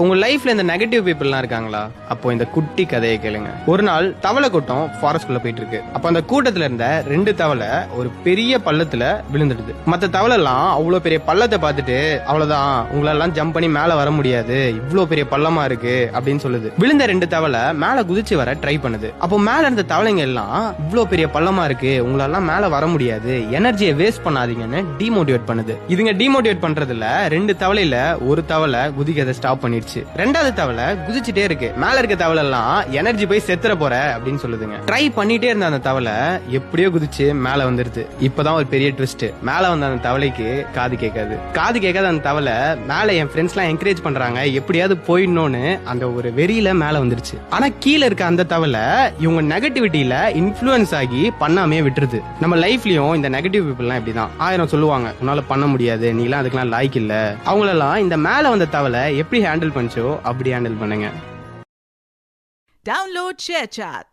உங்க லைஃப்ல இந்த நெகட்டிவ் பீப்புள்லாம் இருக்காங்களா? அப்போ இந்த குட்டி கதையை கேளுங்க. ஒரு நாள் தவளை கூட்டம் ஃபாரஸ்ட்குள்ள போயிட்டு இருக்கு. அப்ப அந்த கூட்டத்துல இருந்த 2 தவளை ஒரு பெரிய பள்ளத்துல விழுந்துடுது. மத்த தவளை எல்லாம் அவ்வளவு பெரிய பள்ளத்தை பார்த்துட்டு, அவ்வளவுதான், உங்களெல்லாம் ஜம்ப் பண்ணி மேல வர முடியாது, இவ்வளவு பெரிய பள்ளமா இருக்கு அப்படின்னு சொல்லுது. விழுந்த 2 தவளை மேல குதிச்சு வர ட்ரை பண்ணுது. அப்போ மேல இருந்த தவளைங்க எல்லாம், இவ்வளவு பெரிய பள்ளமா இருக்கு, உங்களெல்லாம் மேல வர முடியாது, எனர்ஜியை வேஸ்ட் பண்ணாதீங்கன்னு டிமோட்டிவேட் பண்ணுது. இதுங்க டிமோட்டிவேட் பண்றதுல 2 தவளையில ஒரு தவளை குதிக்கிறத ஸ்டாப் பண்ணிடுச்சு. 2வது தவளை குதிச்சுட்டே இருக்கு. மேல இருக்க தவளை எல்லாம் எனர்ஜி போய் செத்துற போற அப்படின்னு சொல்லுதுங்க. ட்ரை பண்ணிட்டே இருந்த அந்த தவளை எப்படியோ குதிச்சு மேல வந்துருது. இப்பதான் ஒரு பெரிய ட்விஸ்ட். மேல வந்த அந்த தவளைக்கு காது கேட்காத அந்த தவளை மேல என் ஃப்ரெண்ட்ஸ் எல்லாம் என்கரேஜ் பண்றாங்க, எப்படியாவது போயிடணும்னு அந்த ஒரு வெறியில மேல வந்துருச்சு. ஆனா கீழே இருக்க அந்த தவளை இவங்க நெகட்டிவிட்டியில இன்ஃப்ளூயன்ஸ் ஆகி பண்ணாமே விட்டுருது. நம்ம லைஃப்லயும் இந்த நெகட்டிவ் பீப்புள்லாம் இப்படிதான். 1000 சொல்லுவாங்க, உன்னால பண்ண முடியாது, நீ எல்லாம் அதுக்கெல்லாம் லாய்க்கு இல்ல. அவங்களெல்லாம் இந்த மேல வந்த தவளை எப்படி ஹேண்டில் பண்ணிச்சோ அப்படி ஹேண்டில் பண்ணுங்க. Download ShareChat.